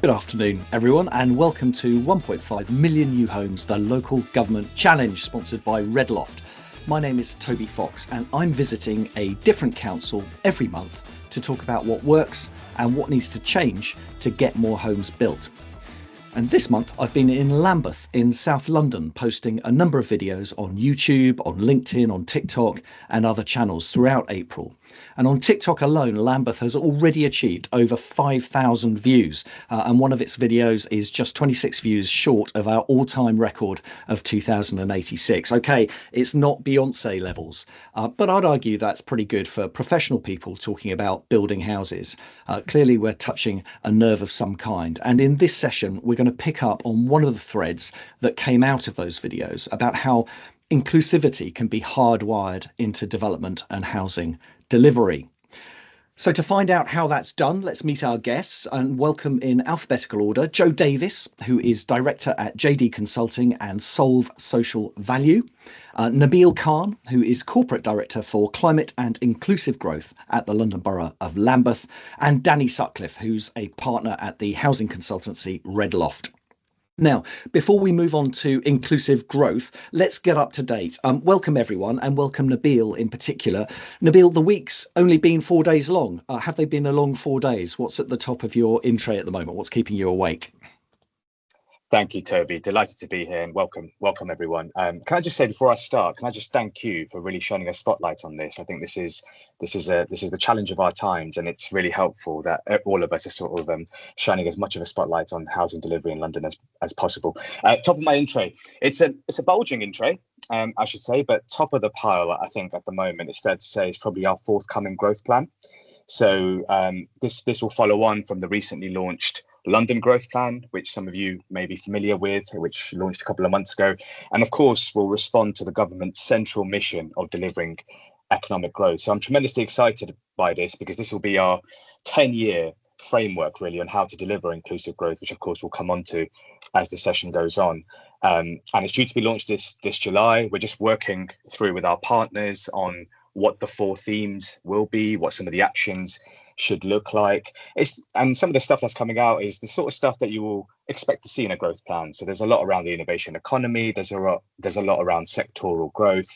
Good afternoon, everyone, and welcome to 1.5 Million New Homes, the Local Government Challenge, sponsored by Loft. My name is Toby Fox, and I'm visiting a different council every month to talk about what works and what needs to change to get more homes built. And this month I've been in Lambeth in South London, posting a number of videos on YouTube, on LinkedIn, on TikTok and other channels throughout April. And on TikTok alone, Lambeth has already achieved over 5,000 views. And one of its videos is just 26 views short of our all-time record of 2,086. Okay, it's not Beyonce levels, but I'd argue that's pretty good for professional people talking about building houses. Clearly, we're touching a nerve of some kind. And in this session, we're going to pick up on one of the threads that came out of those videos about how inclusivity can be hardwired into development and housing delivery. So to find out how that's done, let's meet our guests and welcome in alphabetical order Joe Davis, who is Director at JD Consulting and Solve Social Value, Nabeel Khan, who is Corporate Director for Climate and Inclusive Growth at the London Borough of Lambeth, and Danny Sutcliffe, who's a partner at the housing consultancy Loft. Now, before we move on to inclusive growth, let's get up to date. Welcome, everyone, and welcome Nabeel in particular. Nabeel, the week's only been 4 days long. Have they been a long 4 days? What's at the top of your in tray at the moment? What's keeping you awake? Thank you, Toby. Delighted to be here and welcome everyone. Can I just say before I start, can I just thank you for really shining a spotlight on this? I think this is the challenge of our times, and it's really helpful that all of us are sort of shining as much of a spotlight on housing delivery in London as possible. Top of my in tray, it's a bulging in tray, I should say, but top of the pile, I think at the moment it's fair to say is probably our forthcoming growth plan. So this will follow on from the recently launched London Growth Plan, which some of you may be familiar with, which launched a couple of months ago, and of course will respond to the government's central mission of delivering economic growth. So I'm tremendously excited by this because this will be our 10-year framework really on how to deliver inclusive growth, which of course we'll come on to as the session goes on. And it's due to be launched this July. We're just working through with our partners on what the 4 themes will be, what some of the actions should look like. And some of the stuff that's coming out is the sort of stuff that you will expect to see in a growth plan. So there's a lot around the innovation economy, there's a lot around sectoral growth,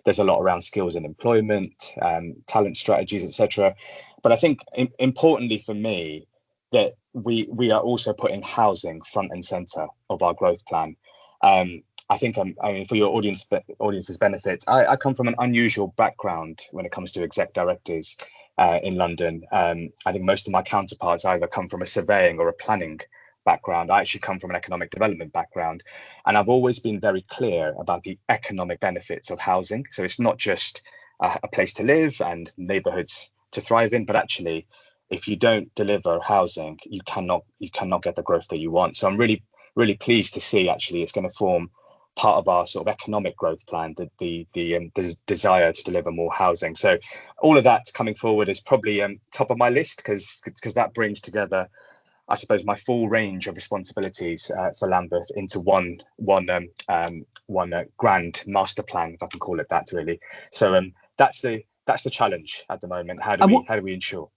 there's a lot around skills and employment, talent strategies, etc. But I think importantly for me, that we are also putting housing front and center of our growth plan. I think for your audience's benefit, I come from an unusual background when it comes to exec directors in London. I think most of my counterparts either come from a surveying or a planning background. I actually come from an economic development background, and I've always been very clear about the economic benefits of housing. So it's not just a place to live and neighbourhoods to thrive in, but actually, if you don't deliver housing, you cannot get the growth that you want. So I'm really pleased to see actually it's going to form part of our sort of economic growth plan, the desire to deliver more housing. So all of that coming forward is probably top of my list because that brings together, I suppose, my full range of responsibilities for Lambeth into one grand master plan, if I can call it that, really. So that's the challenge at the moment. How do we ensure?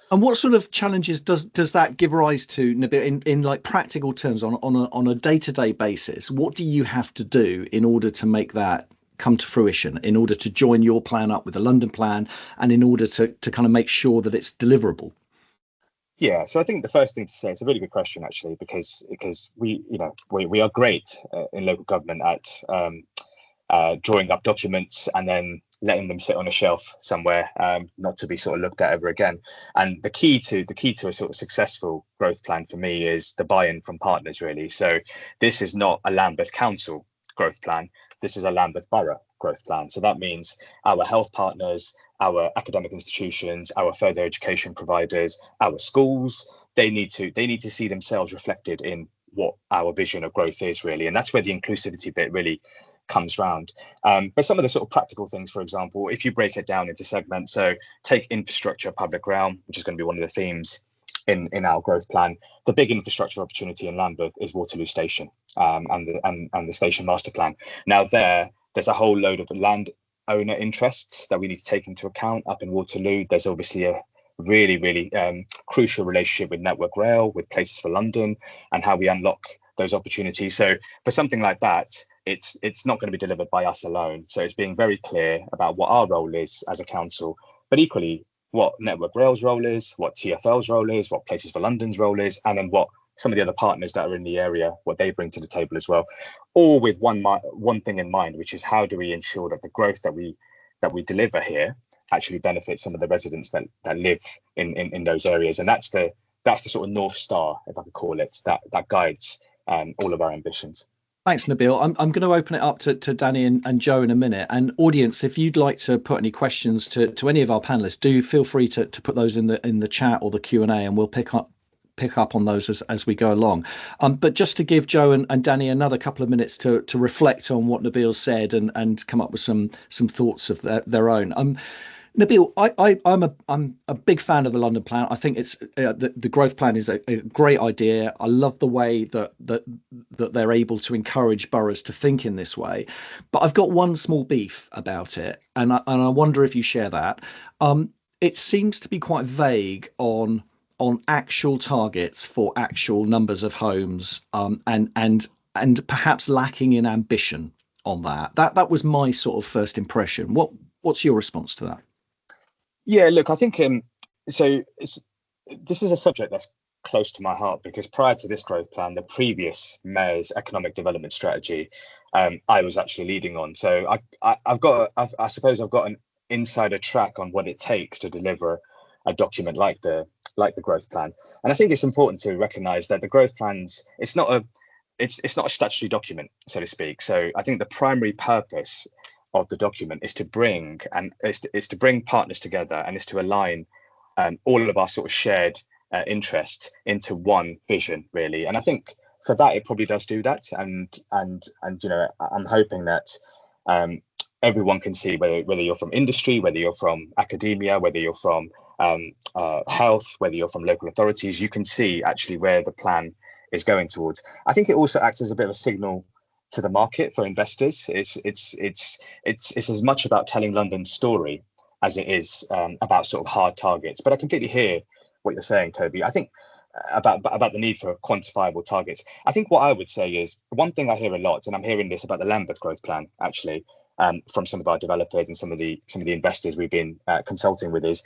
And what sort of challenges does that give rise to, Nabeel, in like practical terms on a day-to-day basis? What do you have to do in order to make that come to fruition, in order to join your plan up with the London plan, and in order to kind of make sure that it's deliverable? Yeah, so I think the first thing to say, it's a really good question actually, because we are great in local government at drawing up documents and then letting them sit on a shelf somewhere, not to be sort of looked at ever again. And the key to a sort of successful growth plan for me is the buy-in from partners, really. So this is not a Lambeth Council growth plan. This is a Lambeth Borough growth plan. So that means our health partners, our academic institutions, our further education providers, our schools, they need to see themselves reflected in what our vision of growth is, really. And that's where the inclusivity bit really comes round. But some of the sort of practical things, for example, if you break it down into segments, so take infrastructure, public realm, which is going to be one of the themes in our growth plan. The big infrastructure opportunity in Lambeth is Waterloo Station and the station master plan. Now there's a whole load of land owner interests that we need to take into account up in Waterloo. There's obviously a really crucial relationship with Network Rail, with Places for London, and how we unlock those opportunities. So for something like that, it's not going to be delivered by us alone. So it's being very clear about what our role is as a council, but equally what Network Rail's role is, what TfL's role is, what Places for London's role is, and then what some of the other partners that are in the area, what they bring to the table as well, all with one thing in mind, which is how do we ensure that the growth that we deliver here actually benefits some of the residents that live in those areas. And that's the sort of North Star, if I could call it, that guides all of our ambitions. Thanks, Nabeel. I'm going to open it up to Danny and Joe in a minute. And audience, if you'd like to put any questions to any of our panelists, do feel free to put those in the chat or the Q&A, and we'll pick up on those as we go along. But just to give Joe and Danny another couple of minutes to reflect on what Nabeel said and come up with some thoughts of their own. Nabeel, I'm a big fan of the London plan. I think it's the growth plan is a great idea. I love the way that they're able to encourage boroughs to think in this way. But I've got one small beef about it, and I wonder if you share that. It seems to be quite vague on actual targets for actual numbers of homes, and perhaps lacking in ambition on that. That was my sort of first impression. What's your response to that? Yeah, look, I think this is a subject that's close to my heart, because prior to this growth plan, the previous mayor's economic development strategy, I was actually leading on. So I suppose I've got an insider track on what it takes to deliver a document like the growth plan. And I think it's important to recognise that the growth plans, it's not a statutory document, so to speak. So I think the primary purpose of the document is to bring partners together, and is to align all of our sort of shared interests into one vision, really. And I think for that it probably does do that. And you know, I'm hoping that everyone can see, whether you're from industry, whether you're from academia, whether you're from health, whether you're from local authorities, you can see actually where the plan is going towards. I think it also acts as a bit of a signal to the market for investors. It's as much about telling London's story as it is about sort of hard targets. But I completely hear what you're saying, Toby. I think about the need for quantifiable targets. I think what I would say is, one thing I hear a lot, and I'm hearing this about the Lambeth growth plan actually, from some of our developers and some of the investors we've been consulting with, is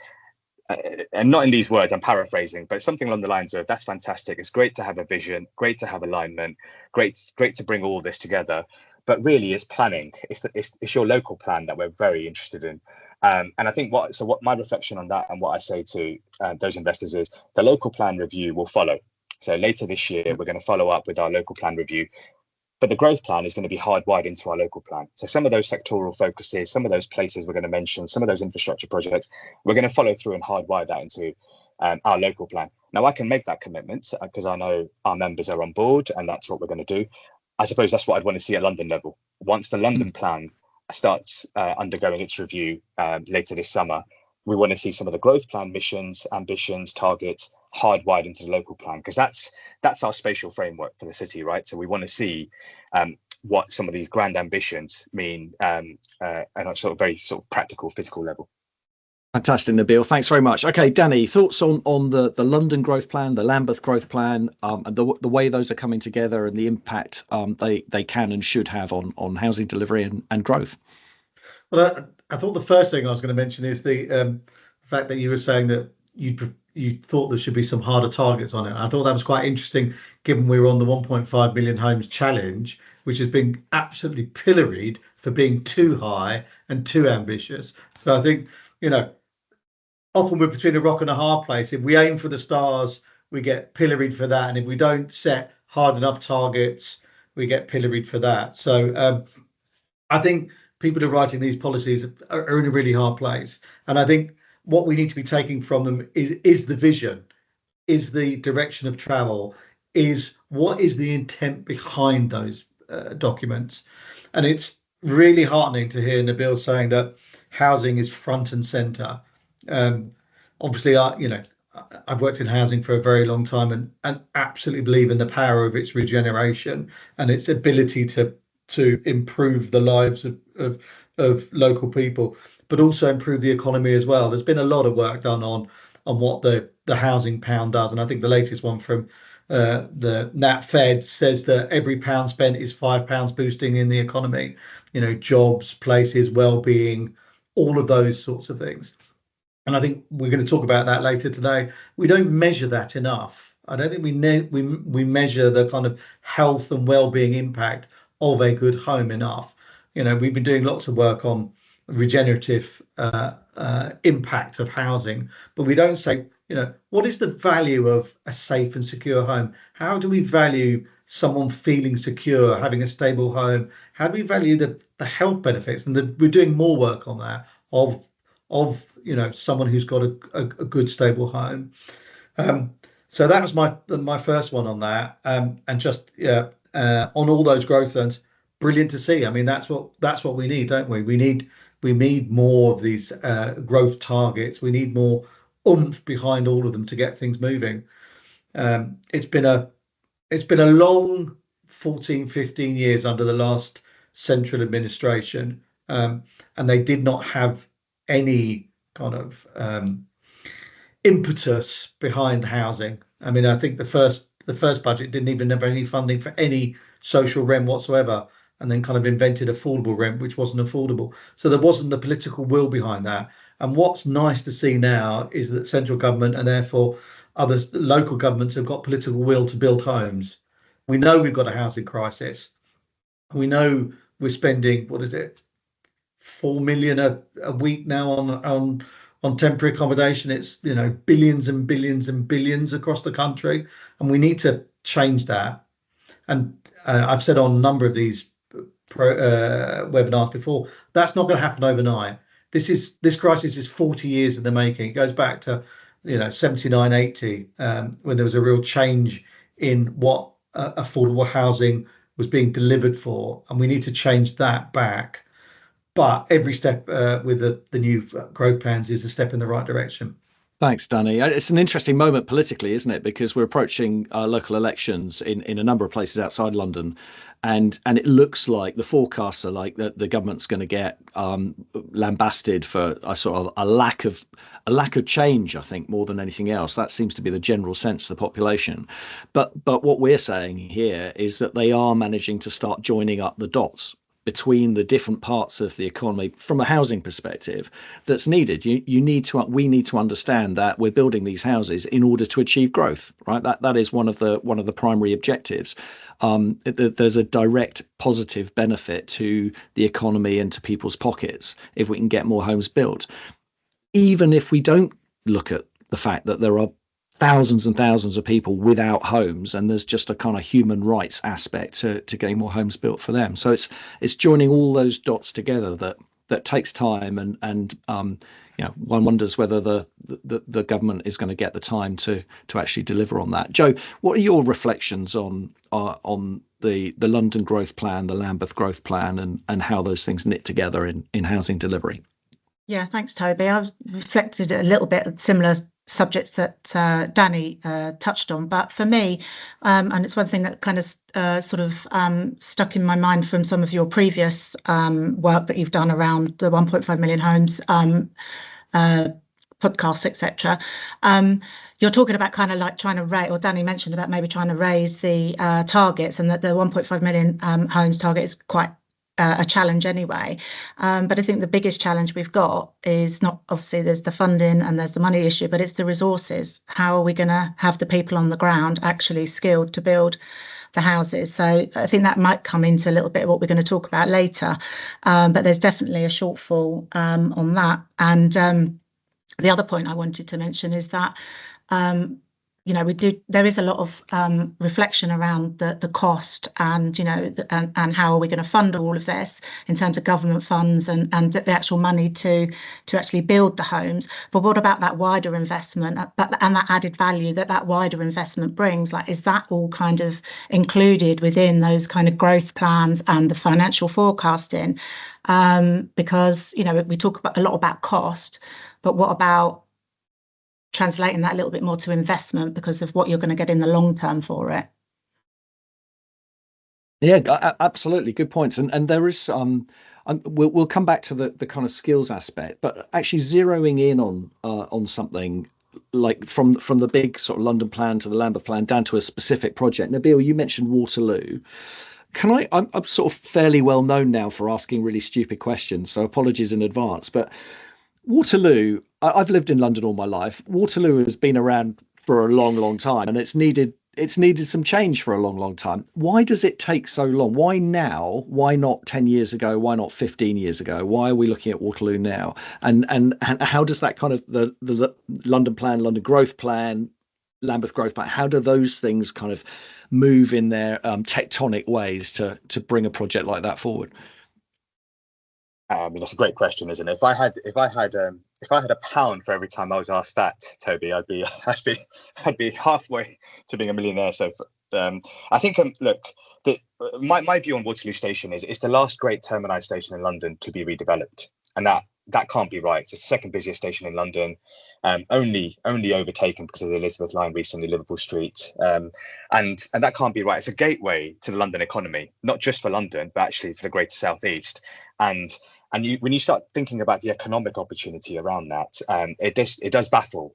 and not in these words, I'm paraphrasing, but something along the lines of, that's fantastic, it's great to have a vision, great to have alignment, great to bring all this together, but really it's planning, it's your local plan that we're very interested in. And I think what my reflection on that, and what I say to those investors, is the local plan review will follow. So later this year we're going to follow up with our local plan review, but the growth plan is going to be hardwired into our local plan. So some of those sectoral focuses, some of those places we're going to mention, some of those infrastructure projects, we're going to follow through and hardwire that into our local plan. Now, I can make that commitment because I know our members are on board, and that's what we're going to do. I suppose that's what I'd want to see at London level. Once the London plan starts undergoing its review later this summer, we want to see some of the growth plan missions, ambitions, targets hardwired into the local plan, because that's our spatial framework for the city, right? So we want to see what some of these grand ambitions mean at a sort of very sort of practical, physical level. Fantastic, Nabeel. Thanks very much. Okay, Danny, thoughts on the London growth plan, the Lambeth growth plan, and the way those are coming together, and the impact they can and should have on housing delivery and growth. Well, I thought the first thing I was going to mention is the fact that you were saying that you thought there should be some harder targets on it. I thought that was quite interesting, given we were on the 1.5 million homes challenge, which has been absolutely pilloried for being too high and too ambitious. So I think, you know, often we're between a rock and a hard place. If we aim for the stars, we get pilloried for that. And if we don't set hard enough targets, we get pilloried for that. So I think people who are writing these policies are in a really hard place. And I think what we need to be taking from them is the vision, is the direction of travel, is what is the intent behind those documents. And it's really heartening to hear Nabeel saying that housing is front and centre. Obviously, I've worked in housing for a very long time and absolutely believe in the power of its regeneration and its ability to improve the lives of local people, but also improve the economy as well. There's been a lot of work done on on what the housing pound does. And I think the latest one from the Nat Fed says that every pound spent is £5 boosting in the economy, jobs, places, well-being, all of those sorts of things. And I think we're going to talk about that later today. We don't measure that enough. I don't think we measure the kind of health and well-being impact of a good home enough. We've been doing lots of work on regenerative impact of housing, but we don't say, what is the value of a safe and secure home? How do we value someone feeling secure, having a stable home? How do we value the health benefits? And we're doing more work on that of someone who's got a good stable home. So that was my first one on that. And just on all those growth zones, brilliant to see. I mean, that's what we need, don't we? We need more of these growth targets. We need more oomph behind all of them to get things moving. It's been a long 14, 15 years under the last central administration, and they did not have any kind of impetus behind housing. I mean, I think the first budget didn't even have any funding for any social rent whatsoever, and then kind of invented affordable rent, which wasn't affordable. So there wasn't the political will behind that. And what's nice to see now is that central government and therefore other local governments have got political will to build homes. We know we've got a housing crisis. We know we're spending, 4 million a week now on temporary accommodation. It's billions and billions and billions across the country, and we need to change that. And I've said on a number of these webinars before, that's not going to happen overnight. This crisis is 40 years in the making. It goes back to 79, 80, when there was a real change in what affordable housing was being delivered for, and we need to change that back. But every step with the new growth plans is a step in the right direction. Thanks, Danny. It's an interesting moment politically, isn't it? Because we're approaching local elections in a number of places outside London, and it looks like the forecasts are like that the government's going to get lambasted for a sort of a lack of change. I think more than anything else, that seems to be the general sense of the population. But what we're saying here is that they are managing to start joining up the dots between the different parts of the economy from a housing perspective that's needed. We need to understand that we're building these houses in order to achieve growth, right? That is one of the primary objectives. There's a direct positive benefit to the economy and to people's pockets if we can get more homes built. Even if we don't look at the fact that there are thousands and thousands of people without homes, and there's just a kind of human rights aspect to getting more homes built for them. So it's joining all those dots together that takes time, and one wonders whether the government is going to get the time to actually deliver on that. Joe, what are your reflections on the London growth plan, the Lambeth growth plan, and how those things knit together in housing delivery? Yeah, thanks, Toby. I've reflected a little bit of similar subjects that Danny touched on, but for me, and it's one thing that kind of stuck in my mind from some of your previous work that you've done around the 1.5 million homes podcasts, etc. You're talking about kind of like trying to raise, or Danny mentioned about maybe trying to raise the targets, and that the 1.5 million homes target is quite a challenge anyway, but I think the biggest challenge we've got is not, obviously there's the funding and there's the money issue, but it's the resources. How are we going to have the people on the ground actually skilled to build the houses? So I think that might come into a little bit of what we're going to talk about later, but there's definitely a shortfall on that. And the other point I wanted to mention is that there is a lot of reflection around the cost, and and how are we going to fund all of this in terms of government funds and the actual money to actually build the homes. But what about that wider investment and that added value that wider investment brings? Like, is that all kind of included within those kind of growth plans and the financial forecasting? Because we talk a lot about cost, but what about translating that a little bit more to investment because of what you're going to get in the long term for it? Yeah, absolutely, good points. And there is we'll come back to the kind of skills aspect, but actually zeroing in on something like from the big sort of London plan to the Lambeth plan down to a specific project. Nabeel, you mentioned Waterloo. I'm sort of fairly well known now for asking really stupid questions, so apologies in advance. But Waterloo, I've lived in London all my life. Waterloo has been around for a long, long time, and it's needed some change for a long, long time. Why does it take so long? Why now? Why not 10 years ago? Why not 15 years ago? Why are we looking at Waterloo now? And how does that kind of the London plan, London growth plan, Lambeth growth plan, how do those things kind of move in their tectonic ways to bring a project like that forward? I mean, that's a great question, isn't it? If I had a pound for every time I was asked that, Toby, I'd be halfway to being a millionaire. So, I think look, my view on Waterloo Station is it's the last great terminus station in London to be redeveloped, and that can't be right. It's the second busiest station in London, only overtaken because of the Elizabeth line recently, Liverpool Street, and that can't be right. It's a gateway to the London economy, not just for London, but actually for the greater southeast. And when you start thinking about the economic opportunity around that, it does baffle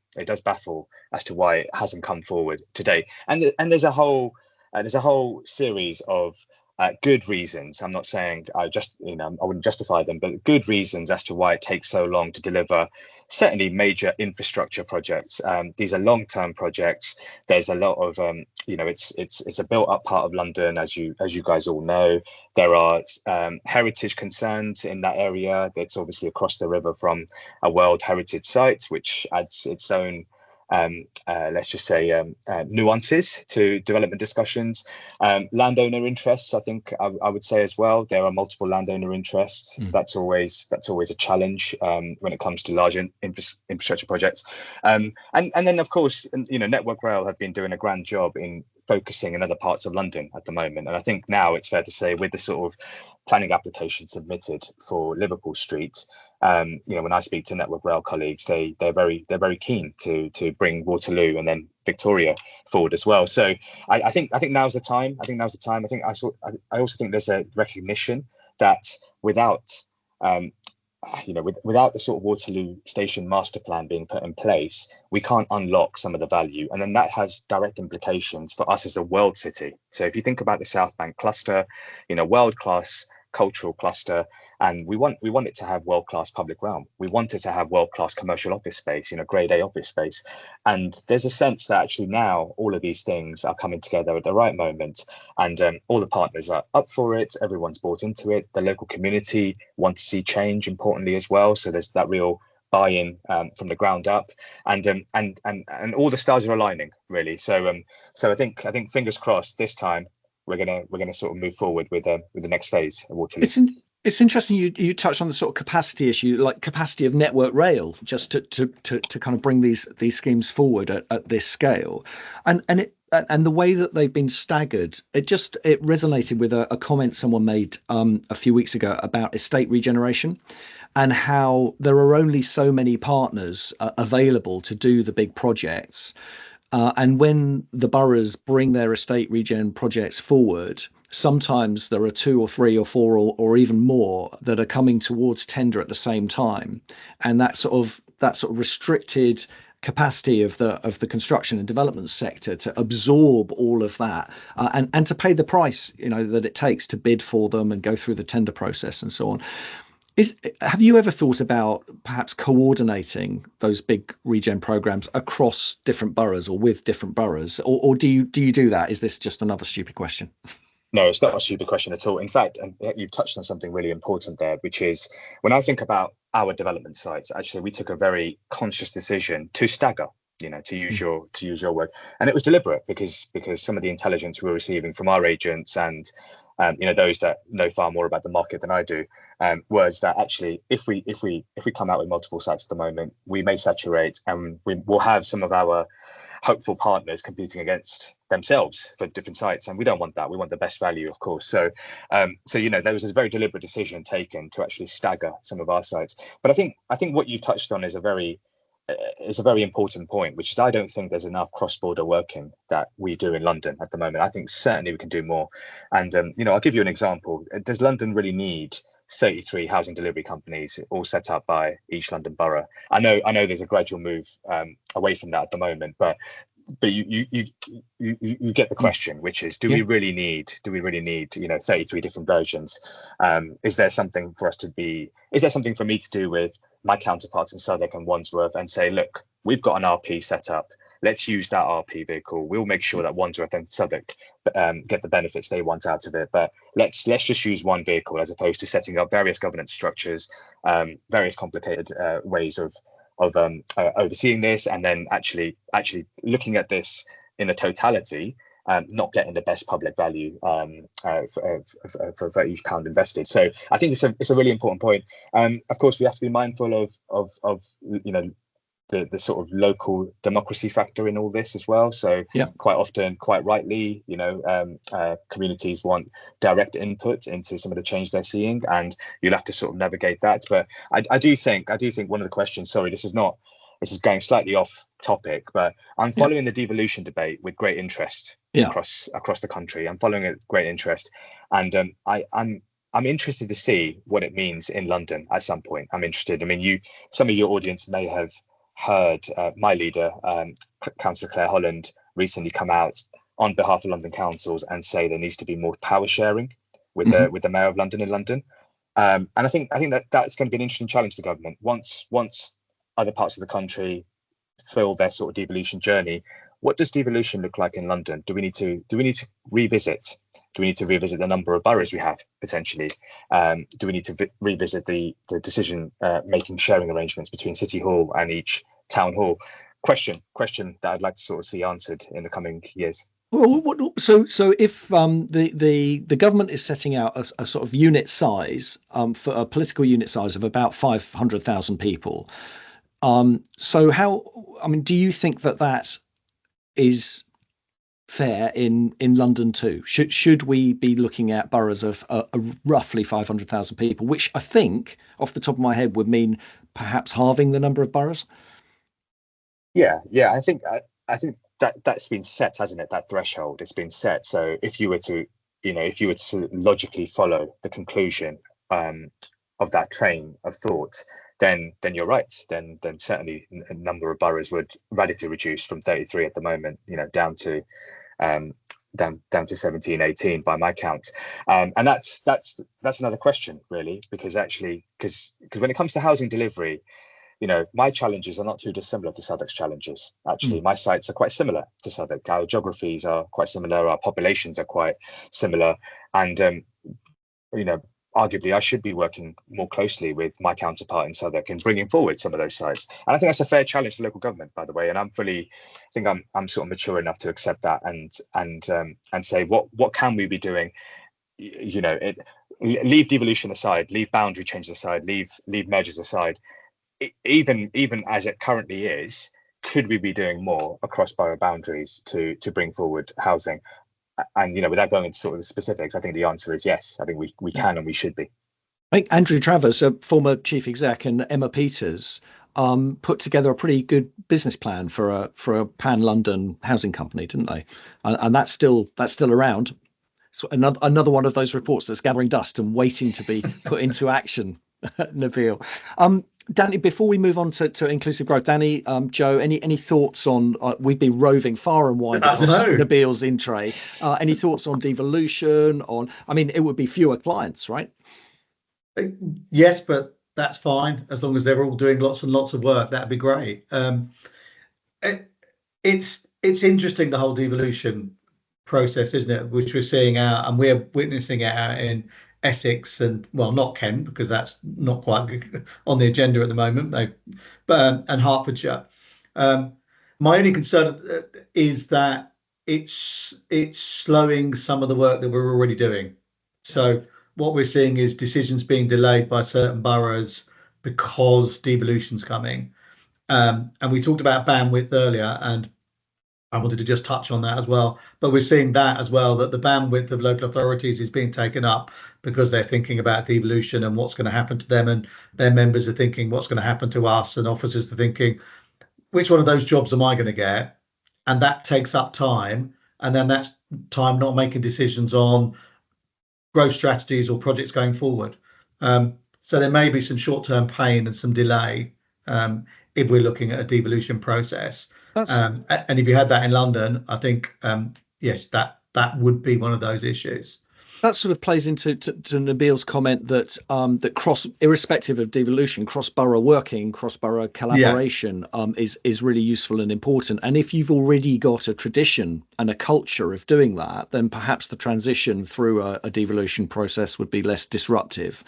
as to why it hasn't come forward today. And there's a whole series of good reasons. I'm not saying I wouldn't justify them, but good reasons as to why it takes so long to deliver certainly major infrastructure projects. These are long-term projects. There's a lot of it's a built-up part of London, as you guys all know. There are heritage concerns in that area. It's obviously across the river from a World Heritage Site, which adds its own let's just say nuances to development discussions. Landowner interests, I think I would say as well. There are multiple landowner interests. That's always a challenge when it comes to large infrastructure projects. And then of course, Network Rail have been doing a grand job in focusing in other parts of London at the moment. And I think now it's fair to say, with the sort of planning application submitted for Liverpool Street, when I speak to Network Rail colleagues, they're very keen to bring Waterloo and then Victoria forward as well. So I think now's the time. I also think there's a recognition that without without the sort of Waterloo Station master plan being put in place, we can't unlock some of the value. And then that has direct implications for us as a world city. So if you think about the South Bank cluster, world-class cultural cluster, and we want it to have world-class public realm. We want it to have world-class commercial office space, grade A office space. And there's a sense that actually now all of these things are coming together at the right moment, and all the partners are up for it. Everyone's bought into it. The local community want to see change, importantly as well. So there's that real buy-in from the ground up, and all the stars are aligning really. So I think fingers crossed this time we're gonna sort of move forward with the next phase of Waterloo. It's interesting you touched on the sort of capacity issue, like capacity of Network Rail, just to kind of bring these schemes forward at this scale, and the way that they've been staggered. It resonated with a comment someone made a few weeks ago about estate regeneration, and how there are only so many partners available to do the big projects. And when the boroughs bring their estate regen projects forward, sometimes there are 2 or 3 or 4 or even more that are coming towards tender at the same time, and that sort of restricted capacity of the construction and development sector to absorb all of that and to pay the price that it takes to bid for them and go through the tender process and so on. Have you ever thought about perhaps coordinating those big regen programs across different boroughs or with different boroughs, or do you do that? Is this just another stupid question? No, it's not a stupid question at all. In fact, and you've touched on something really important there, which is when I think about our development sites, actually we took a very conscious decision to stagger, to use your word, and it was deliberate because some of the intelligence we were receiving from our agents and those that know far more about the market than I do, was that actually if we come out with multiple sites at the moment, we may saturate, and we will have some of our hopeful partners competing against themselves for different sites, and we don't want that. We want the best value, of course. So there was a very deliberate decision taken to actually stagger some of our sites. But I think what you've touched on is a very important point, which is I don't think there's enough cross-border working that we do in London at the moment. I think certainly we can do more. And I'll give you an example. Does London really need 33 housing delivery companies, all set up by each London borough. I know there's a gradual move away from that at the moment, but you get the question, which is, do we really need 33 different versions? Is there something for me to do with my counterparts in Southwark and Wandsworth and say, look, we've got an RP set up, let's use that RP vehicle, we'll make sure that Wandsworth and Southwark get the benefits they want out of it, but let's just use one vehicle, as opposed to setting up various governance structures, various complicated ways of overseeing this, and then actually looking at this in a totality, not getting the best public value for each pound invested. So I think it's a really important point. Of course, we have to be mindful of the sort of local democracy factor in all this as well. So quite often, quite rightly, communities want direct input into some of the change they're seeing, and you'll have to sort of navigate that. But I do think one of the questions, sorry, this is going slightly off topic, but I'm following the devolution debate with great interest across the country. I'm following it with great interest, and I'm interested to see what it means in London at some point. I'm interested. I mean, some of your audience may have heard my leader, Councillor Claire Holland, recently come out on behalf of London councils and say there needs to be more power sharing with the Mayor of London in London. And I think that's going to be an interesting challenge to government once other parts of the country fill their sort of devolution journey. What does devolution look like in London? Do we need to revisit? Do we need to revisit the number of boroughs we have potentially? Do we need to revisit the decision making sharing arrangements between City Hall and each town hall? Question that I'd like to sort of see answered in the coming years. Well, so if the government is setting out a sort of unit size for a political unit size of about 500,000 people, so do you think that is fair in London too? Should we be looking at boroughs of roughly 500,000 people, which I think off the top of my head would mean perhaps halving the number of boroughs? Yeah, I think that's been set, hasn't it? That threshold has been set. So if you were to logically follow the conclusion of that train of thought, then you're right. Then certainly a number of boroughs would radically reduce from 33 at the moment, down to 17, 18 by my count. And that's another question really, because when it comes to housing delivery, my challenges are not too dissimilar to Southwark's challenges. Actually, my sites are quite similar to Southwark. Our geographies are quite similar. Our populations are quite similar. And, arguably, I should be working more closely with my counterpart in Southwark and bringing forward some of those sites. And I think that's a fair challenge to local government, by the way. And I'm sort of mature enough to accept that and say, what can we be doing? Leave devolution aside, leave boundary changes aside, leave mergers aside. Even as it currently is, could we be doing more across borough boundaries to bring forward housing? And without going into sort of the specifics, I think the answer is yes. I think we can and we should be. I think Andrew Travers, a former chief exec, and Emma Peters put together a pretty good business plan for a pan-London housing company, didn't they? And that's still around. So another one of those reports that's gathering dust and waiting to be put into action. Nabeel. Danny, before we move on to inclusive growth, Danny, Joe, any thoughts on? We've been roving far and wide across Nabeel's in tray. Any thoughts on devolution? It would be fewer clients, right? Yes, but that's fine as long as they're all doing lots and lots of work. That'd be great. It's interesting, the whole devolution process, isn't it? Which we're seeing out, and we're witnessing it out in Essex and, well, not Kent, because that's not quite on the agenda at the moment, and Hertfordshire. My only concern is that it's slowing some of the work that we're already doing. So what we're seeing is decisions being delayed by certain boroughs because devolution's coming. And we talked about bandwidth earlier, and I wanted to just touch on that as well. But we're seeing that as well, that the bandwidth of local authorities is being taken up because they're thinking about devolution and what's going to happen to them, and their members are thinking what's going to happen to us, and officers are thinking which one of those jobs am I going to get? And that takes up time, and then that's time not making decisions on growth strategies or projects going forward. So there may be some short-term pain and some delay if we're looking at a devolution process. And if you had that in London, I think yes, that would be one of those issues. That sort of plays into Nabeel's comment that irrespective of devolution, cross-borough working, cross-borough collaboration is really useful and important. And if you've already got a tradition and a culture of doing that, then perhaps the transition through a devolution process would be less disruptive.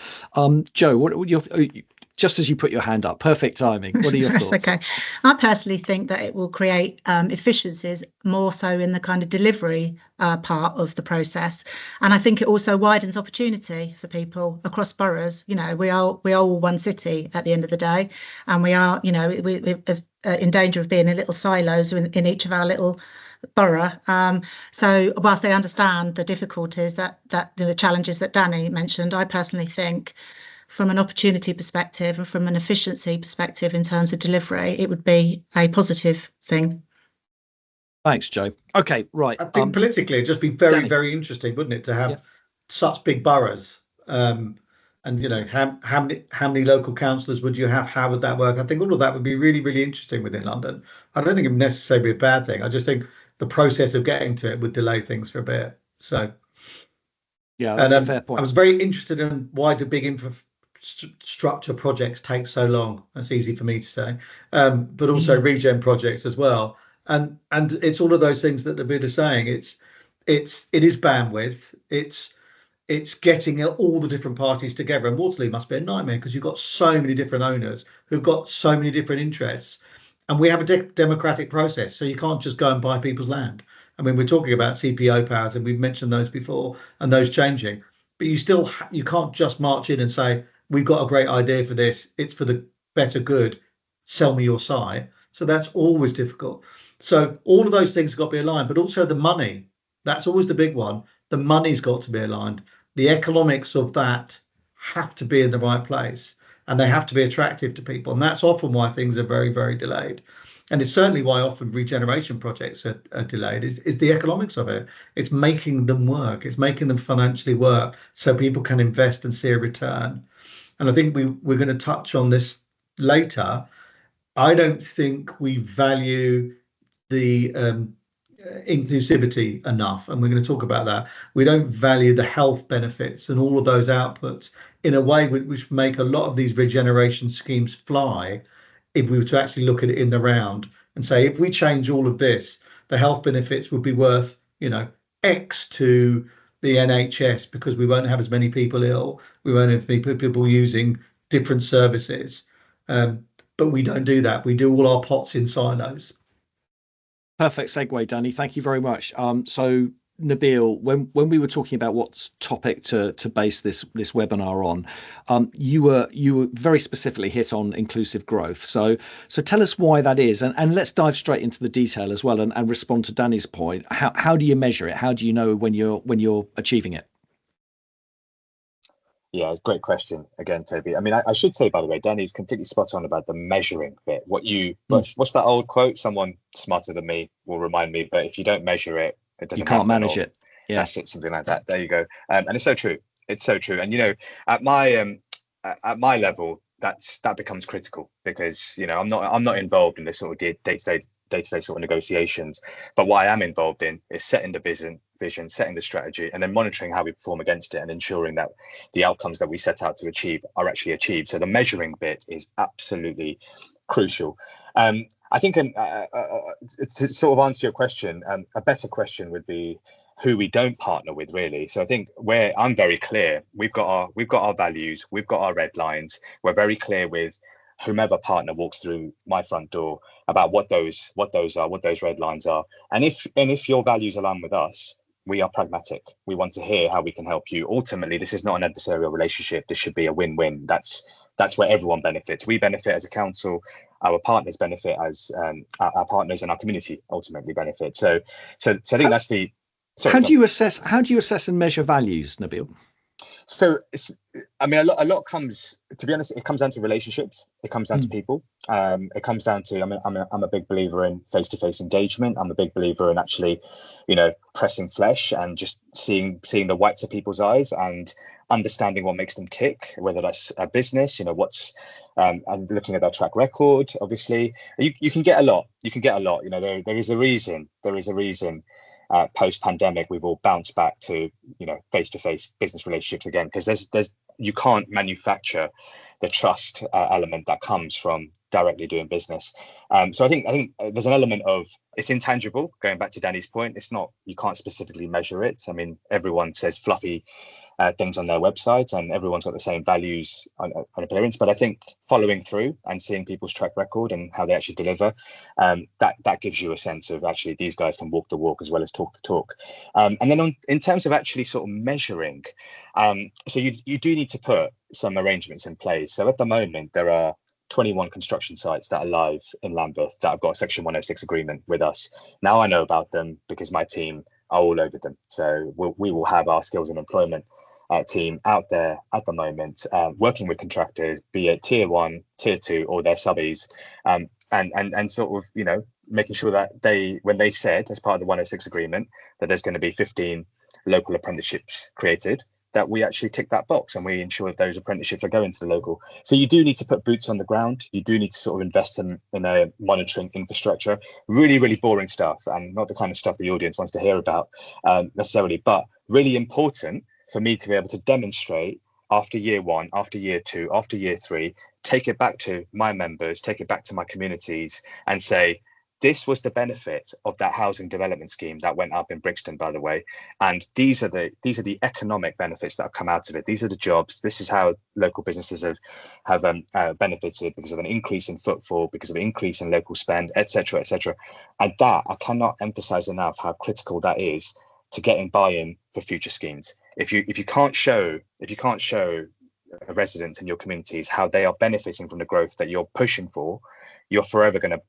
Joe, what would just as you put your hand up, perfect timing. What are your thoughts? Okay. I personally think that it will create efficiencies more so in the kind of delivery part of the process. And I think it also widens opportunity for people across boroughs. You know, we are all one city at the end of the day. And we are, you know, we're in danger of being in little silos in each of our little borough. So whilst I understand the difficulties that the challenges that Danny mentioned, I personally think from an opportunity perspective and from an efficiency perspective in terms of delivery, it would be a positive thing. Thanks, Joe. Okay, right. I think politically it'd just be very, Danny. very interesting, wouldn't it, to have such big boroughs? And you know, how many local councillors would you have? How would that work? I think all of that would be really, really interesting within London. I don't think it would necessarily be a bad thing. I just think the process of getting to it would delay things for a bit. So yeah, that's a fair point. I was very interested in why do big infrastructure projects take so long. That's easy for me to say, but also regen projects as well. And it's all of those things that Nabeel is saying. It is bandwidth. It's getting all the different parties together. And Waterloo must be a nightmare because you've got so many different owners who've got so many different interests. And we have a democratic process, so you can't just go and buy people's land. I mean, we're talking about CPO powers, and we've mentioned those before, and those changing. But you can't just march in and say, we've got a great idea for this. It's for the better good. Sell me your site. So that's always difficult. So all of those things have got to be aligned, but also the money. That's always the big one. The money's got to be aligned. The economics of that have to be in the right place, and they have to be attractive to people. And that's often why things are very, very delayed. And it's certainly why often regeneration projects are delayed is the economics of it. It's making them work. It's making them financially work so people can invest and see a return. And I think we're going to touch on this later. I don't think we value the inclusivity enough, and we're going to talk about that. We don't value the health benefits and all of those outputs in a way which make a lot of these regeneration schemes fly if we were to actually look at it in the round and say, if we change all of this, the health benefits would be worth, you know, X to the NHS because we won't have as many people ill, we won't have people using different services. But we don't do that. We do all our pots in silos. Perfect segue, Danny. Thank you very much. So, Nabeel, when we were talking about what topic to base this webinar on, you were very specifically hit on inclusive growth. So tell us why that is, and let's dive straight into the detail as well, and respond to Danny's point. How do you measure it? How do you know when you're achieving it? Yeah, great question again, Toby. I mean, I should say, by the way, Danny's completely spot on about the measuring bit. What's that old quote? Someone smarter than me will remind me, but if you don't measure it, it doesn't. You can't manage it. Yeah, that's it, something like that. There you go. And it's so true. It's so true. And you know, at my level, that becomes critical because you know I'm not involved in this sort of day-to-day sort of negotiations. But what I am involved in is setting the vision, setting the strategy, and then monitoring how we perform against it and ensuring that the outcomes that we set out to achieve are actually achieved. So the measuring bit is absolutely crucial. I think to sort of answer your question, a better question would be who we don't partner with, really. So I think where I'm very clear, we've got our values, we've got our red lines. We're very clear with whomever partner walks through my front door about what those red lines are. And if your values align with us, we are pragmatic. We want to hear how we can help you. Ultimately, this is not an adversarial relationship. This should be a win-win. That's where everyone benefits. We benefit as a council. Our partners benefit as our partners, and our community ultimately benefit. So I think that's the. Sorry, how do you assess and measure values, Nabeel? So I mean, a lot comes, to be honest, it comes down to relationships. It comes down to people. It comes down to, I'm a big believer in face-to-face engagement. I'm a big believer in actually, pressing flesh and just seeing the whites of people's eyes and understanding what makes them tick, whether that's a business, what's, and looking at their track record. Obviously, you can get a lot. There is a reason. Post-pandemic, we've all bounced back to face-to-face business relationships again, because there's you can't manufacture the trust element that comes from directly doing business. So I think there's an element of, it's intangible. Going back to Danny's point, it's not, you can't specifically measure it. I mean, everyone says fluffy things on their websites, and everyone's got the same values on appearance. But I think following through and seeing people's track record and how they actually deliver, that gives you a sense of, actually, these guys can walk the walk as well as talk the talk. And then in terms of actually sort of measuring, so you do need to put some arrangements in place. So at the moment, there are 21 construction sites that are live in Lambeth that have got a Section 106 agreement with us. Now I know about them because my team are all over them. So we will have our skills and employment team out there at the moment, working with contractors, be it tier 1, tier 2, or their subbies, and sort of, making sure that when they said, as part of the 106 agreement, that there's going to be 15 local apprenticeships created, that we actually tick that box and we ensure that those apprenticeships are going to the local. So you do need to put boots on the ground. You do need to sort of invest in a monitoring infrastructure. Really, really boring stuff, and not the kind of stuff the audience wants to hear about necessarily, but really important for me to be able to demonstrate after year 1, after year 2, after year 3, take it back to my members, take it back to my communities, and say, this was the benefit of that housing development scheme that went up in Brixton, by the way. And these are the economic benefits that have come out of it. These are the jobs. This is how local businesses have benefited, because of an increase in footfall, because of an increase in local spend, etc., etc. And that, I cannot emphasize enough how critical that is to getting buy-in for future schemes. If you can't show residents in your communities how they are benefiting from the growth that you're pushing for, you're forever going to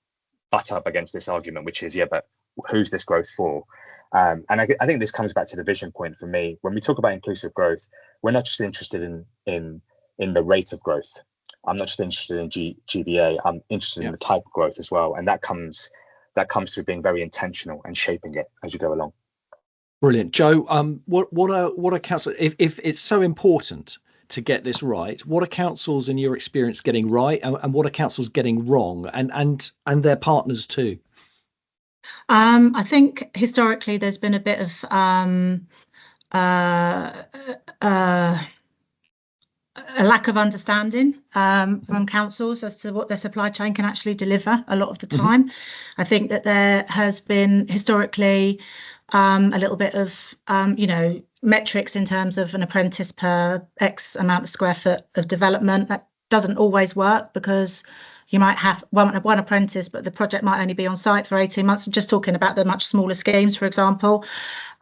butt up against this argument, which is, yeah, but who's this growth for? And I think this comes back to the vision point for me. When we talk about inclusive growth, we're not just interested in the rate of growth. I'm not just interested in GBA. I'm interested in the type of growth as well, and that comes through being very intentional and shaping it as you go along. Brilliant, Joe. What are councils, if it's so important to get this right, what are councils in your experience getting right, and what are councils getting wrong, and their partners too? I think historically there's been a bit of a lack of understanding from councils as to what their supply chain can actually deliver a lot of the time. I think that there has been historically a little bit of metrics in terms of an apprentice per X amount of square foot of development. That doesn't always work, because you might have one apprentice, but the project might only be on site for 18 months. I'm just talking about the much smaller schemes, for example.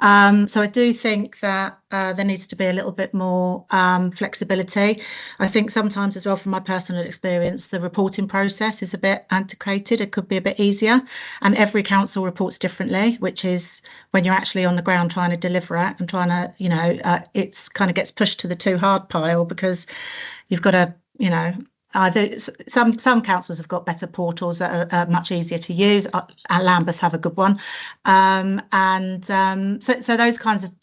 So I do think that there needs to be a little bit more flexibility. I think sometimes as well, from my personal experience, the reporting process is a bit antiquated. It could be a bit easier, and every council reports differently, which is when you're actually on the ground trying to deliver it and trying to, it's kind of gets pushed to the too hard pile, because you've got to, some councils have got better portals that are much easier to use. Lambeth have a good one, so those kinds of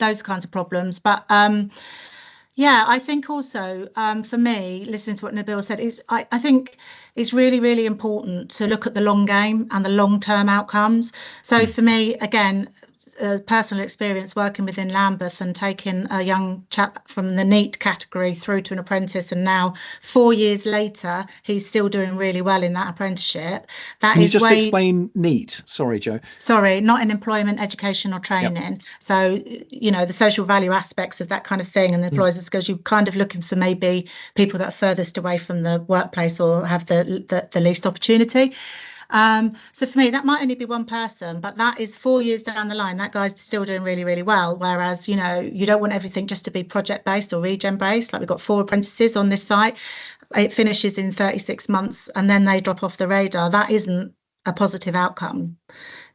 problems. But I think also for me, listening to what Nabeel said, is I think it's really, really important to look at the long game and the long-term outcomes. So for me, again, personal experience working within Lambeth and taking a young chap from the NEET category through to an apprentice, and now 4 years later he's still doing really well in that apprenticeship. Can you just explain NEET? Sorry, Joe. Sorry, not in employment, education or training. Yep. So the social value aspects of that kind of thing, and the employers, because you're kind of looking for maybe people that are furthest away from the workplace or have the least opportunity. So for me, that might only be one person, but that is 4 years down the line, that guy's still doing really, really well. Whereas, you don't want everything just to be project based or regen based. Like, we've got 4 apprentices on this site. It finishes in 36 months and then they drop off the radar. That isn't a positive outcome.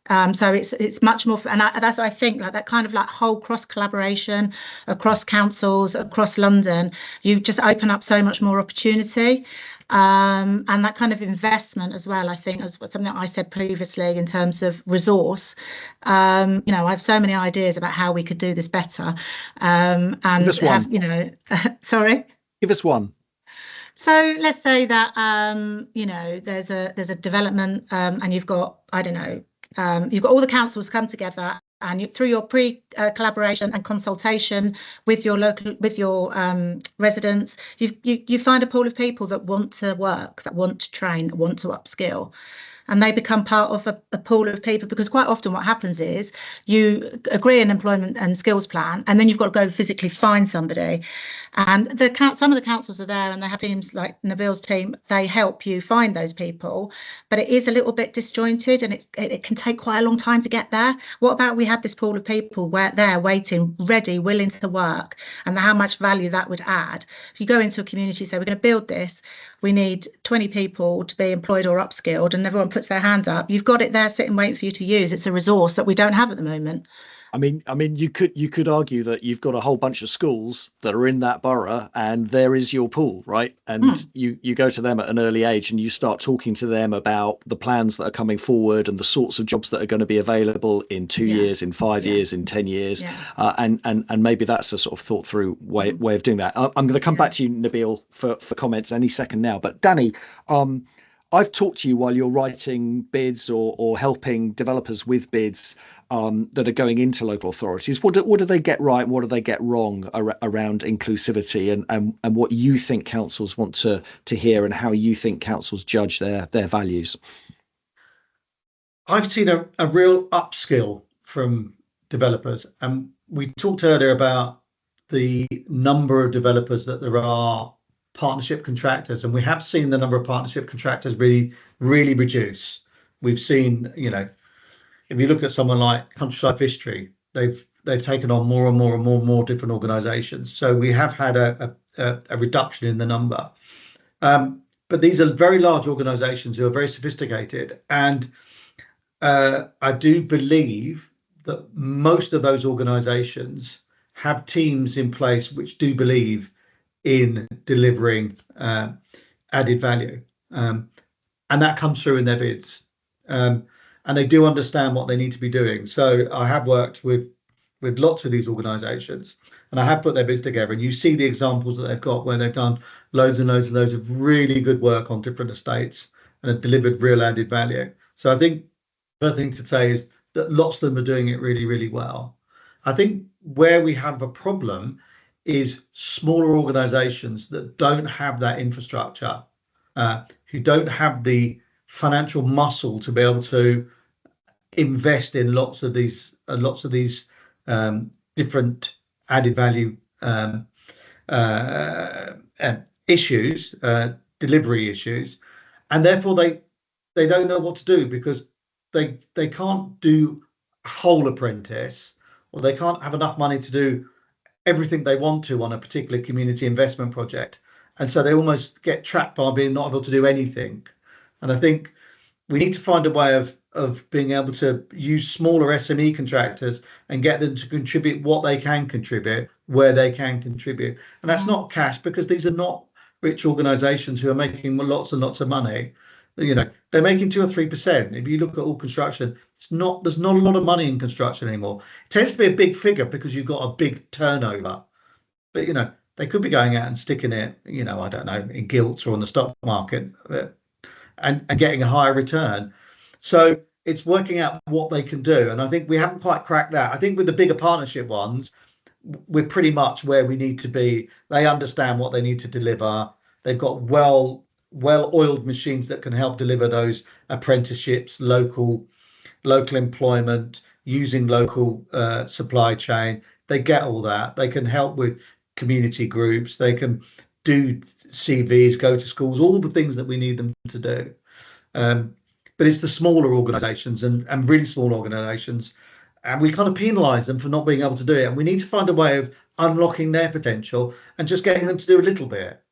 So it's much more, and that's I think like that kind of like whole cross collaboration across councils across London. You just open up so much more opportunity, and that kind of investment as well. I think as something that I said previously in terms of resource. I have so many ideas about how we could do this better, and have sorry. Give us one. So let's say that there's a development, and you've got you've got all the councils come together, and through your collaboration and consultation with your residents, you find a pool of people that want to work, that want to train, that want to upskill. And they become part of a pool of people, because quite often what happens is you agree an employment and skills plan, and then you've got to go physically find somebody. And some of the councils are there, and they have teams like Nabeel's team. They help you find those people, but it is a little bit disjointed, and it can take quite a long time to get there. What about we had this pool of people there waiting, ready, willing to work, and how much value that would add? If you go into a community, say we're going to build this, we need 20 people to be employed or upskilled, and everyone puts their hand up, you've got it there sitting waiting for you to use. It's a resource that we don't have at the moment. I mean, you could argue that you've got a whole bunch of schools that are in that borough, and there is your pool, right? And you go to them at an early age, and you start talking to them about the plans that are coming forward and the sorts of jobs that are going to be available in 2 years, in 5 years, in 10 years, and maybe that's a sort of thought through way of doing that. I'm going to come back to you, Nabeel, for comments any second now. But Danny, I've talked to you while you're writing bids or helping developers with bids that are going into local authorities. What do they get right and what do they get wrong around inclusivity, and what you think councils want to hear, and how you think councils judge their values? I've seen a real upskill from developers, and we talked earlier about the number of developers that there are partnership contractors, and we have seen the number of partnership contractors really reduce. We've seen, if you look at someone like Countryside History, they've taken on more and more different organisations. So we have had a reduction in the number. But these are very large organisations who are very sophisticated, and I do believe that most of those organisations have teams in place which do believe in delivering added value, and that comes through in their bids, and they do understand what they need to be doing. So I have worked with lots of these organisations, and I have put their bids together, and you see the examples that they've got where they've done loads of really good work on different estates and have delivered real added value. So I think the first thing to say is that lots of them are doing it really well. I think where we have a problem is smaller organisations that don't have that infrastructure, who don't have the financial muscle to be able to invest in lots of these different added value issues, delivery issues, and therefore they don't know what to do, because they can't do a whole apprentice, or they can't have enough money to do everything they want to on a particular community investment project, and so they almost get trapped by being not able to do anything. And I think we need to find a way of being able to use smaller SME contractors and get them to contribute what they can contribute where they can contribute, and that's not cash, because these are not rich organisations who are making lots and lots of money. They're making 2 or 3%. If you look at all construction, there's not a lot of money in construction anymore. It tends to be a big figure because you've got a big turnover, but they could be going out and sticking it, I don't know, in gilts or on the stock market, and getting a higher return. So it's working out what they can do, and I think we haven't quite cracked that. I think with the bigger partnership ones, we're pretty much where we need to be. They understand what they need to deliver. They've got well-oiled machines that can help deliver those apprenticeships, local employment, using local supply chain. They get all that. They can help with community groups. They can do CVs, go to schools, all the things that we need them to do. But it's the smaller organisations and really small organisations, and we kind of penalise them for not being able to do it. And we need to find a way of unlocking their potential and just getting them to do a little bit.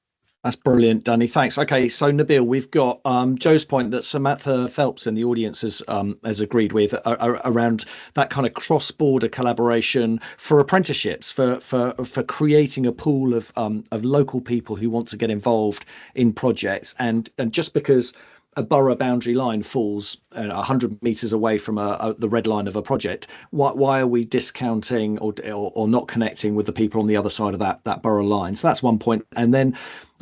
That's brilliant, Danny. Thanks. Okay, so Nabeel, we've got Joe's point that Samantha Phelps in the audience has agreed with around that kind of cross-border collaboration for apprenticeships, for creating a pool of local people who want to get involved in projects, and just because a borough boundary line falls 100 meters away from the red line of a project, why are we discounting or not connecting with the people on the other side of that borough line? So that's one point. And then,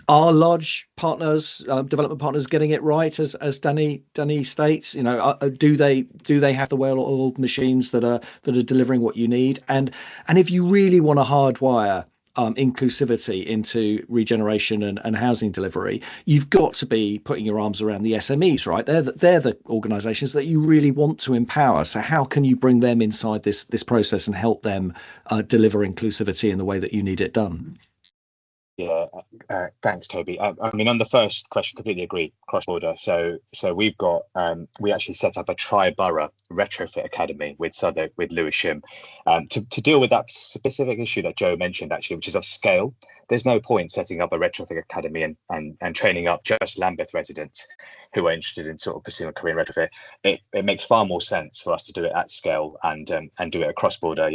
are large partners, development partners, getting it right, as Danny states? Do they have the well-oiled machines that are delivering what you need? And if you really want to hardwire inclusivity into regeneration and housing delivery, you've got to be putting your arms around the SMEs, right? They're the organisations that you really want to empower. So how can you bring them inside this process and help them deliver inclusivity in the way that you need it done? Yeah, thanks, Toby. I mean, on the first question, completely agree. Cross-border. So we've got we actually set up a tri-borough retrofit academy with Southwark, with Lewisham, to deal with that specific issue that Joe mentioned, actually, which is of scale. There's no point setting up a retrofit academy and training up just Lambeth residents who are interested in sort of pursuing a career in retrofit. It makes far more sense for us to do it at scale and do it across border,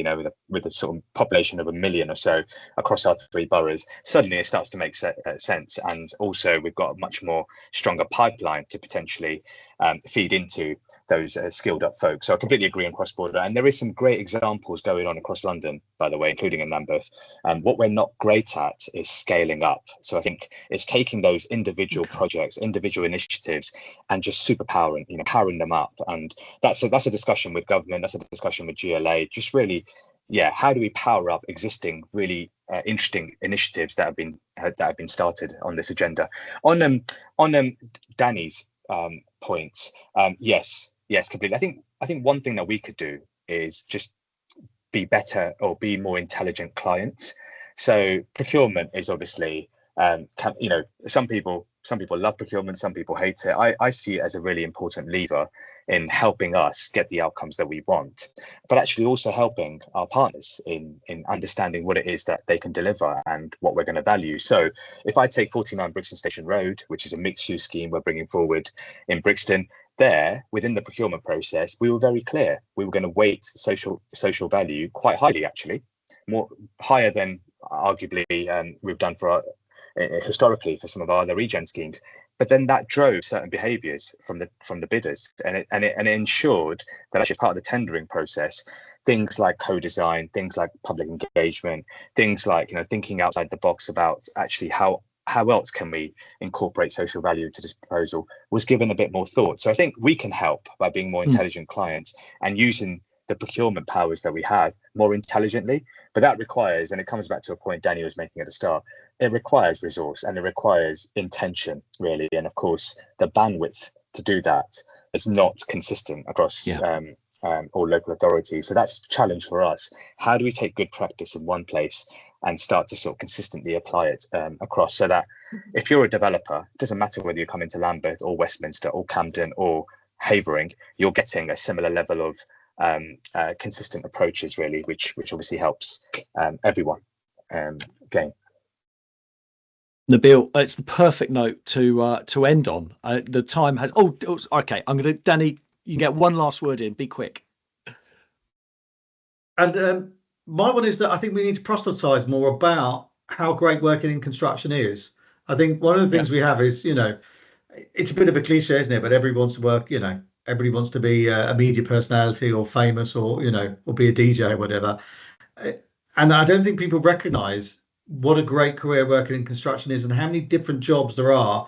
with a sort of population of 1 million or so across our 3 boroughs. Suddenly it starts to make sense. And also we've got a much more stronger pipeline to potentially feed into those skilled up folks. So I completely agree on cross border. And there is some great examples going on across London, by the way, including in Lambeth. What we're not great at is scaling up. So I think it's taking those individual projects, individual initiatives, and just superpowering, powering them up. And that's a discussion with government, that's a discussion with GLA, just really, how do we power up existing really interesting initiatives that have been started on this agenda? On Danny's points, yes, completely. I think one thing that we could do is just be better or be more intelligent clients. So procurement is obviously, some people love procurement, some people hate it. I see it as a really important lever in helping us get the outcomes that we want, but actually also helping our partners in understanding what it is that they can deliver and what we're going to value. So if I take 49 Brixton Station Road, which is a mixed use scheme we're bringing forward in Brixton, there within the procurement process, we were very clear. We were going to weight social value quite highly, actually, more higher than arguably we've done historically for some of our other regen schemes. But then that drove certain behaviours from the bidders, and it ensured that actually part of the tendering process, things like co-design, things like public engagement, things like thinking outside the box about actually how else can we incorporate social value into this proposal, was given a bit more thought. So I think we can help by being more intelligent clients and using the procurement powers that we have more intelligently. But that requires, and it comes back to a point Danny was making at the start, it requires resource and it requires intention, really. And of course, the bandwidth to do that is not consistent across all local authorities. So that's a challenge for us. How do we take good practice in one place and start to sort of consistently apply it across, so that if you're a developer, it doesn't matter whether you come into Lambeth or Westminster or Camden or Havering, you're getting a similar level of consistent approaches, really, which obviously helps everyone gain. Nabeel, it's the perfect note to end on. The time has. Okay. Danny, you get one last word in. Be quick. And my one is that I think we need to proselytise more about how great working in construction is. I think one of the things we have is, it's a bit of a cliche, isn't it? But everybody wants to work, everybody wants to be a media personality or famous or, or be a DJ or whatever. And I don't think people recognise what a great career working in construction is and how many different jobs there are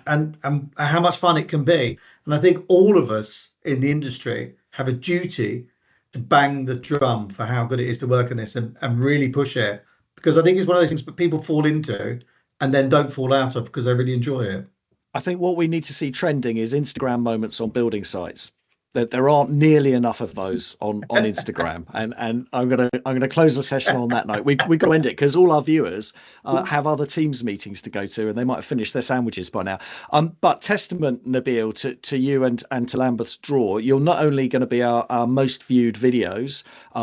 and how much fun it can be. And I think all of us in the industry have a duty to bang the drum for how good it is to work in this and really push it, because I think it's one of those things that people fall into and then don't fall out of because they really enjoy it. I think what we need to see trending is Instagram moments on building sites. that there aren't nearly enough of those on Instagram, and I'm gonna close the session on that note. We've got to end it because all our viewers have other Teams meetings to go to, and they might have finished their sandwiches by now. But testament, Nabeel, to you and to Lambeth's draw, you're not only going to be our most viewed videos,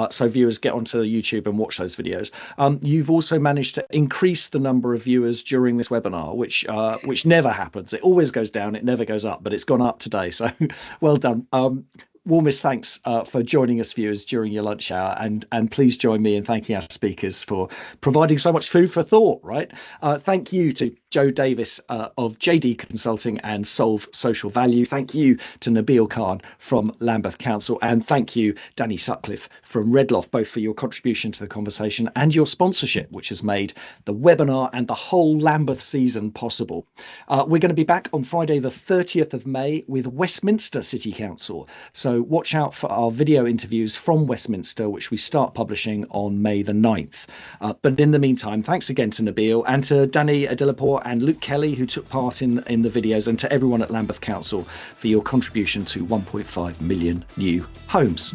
so viewers get onto YouTube and watch those videos. You've also managed to increase the number of viewers during this webinar, which never happens. It always goes down, it never goes up, but it's gone up today. So well done. Warmest thanks for joining us, viewers, during your lunch hour, and please join me in thanking our speakers for providing so much food for thought. Right, thank you to Joe Davis of JD Consulting and Solve Social Value. Thank you to Nabeel Khan from Lambeth Council, and thank you, Danny Sutcliffe from Loft, both for your contribution to the conversation and your sponsorship, which has made the webinar and the whole Lambeth season possible. We're going to be back on Friday the 30th of May with Westminster City Council, so watch out for our video interviews from Westminster, which we start publishing on May the 9th. But in the meantime, thanks again to Nabeel and to Danny Adilapur and Luke Kelly, who took part in the videos, and to everyone at Lambeth Council for your contribution to 1.5 million new homes.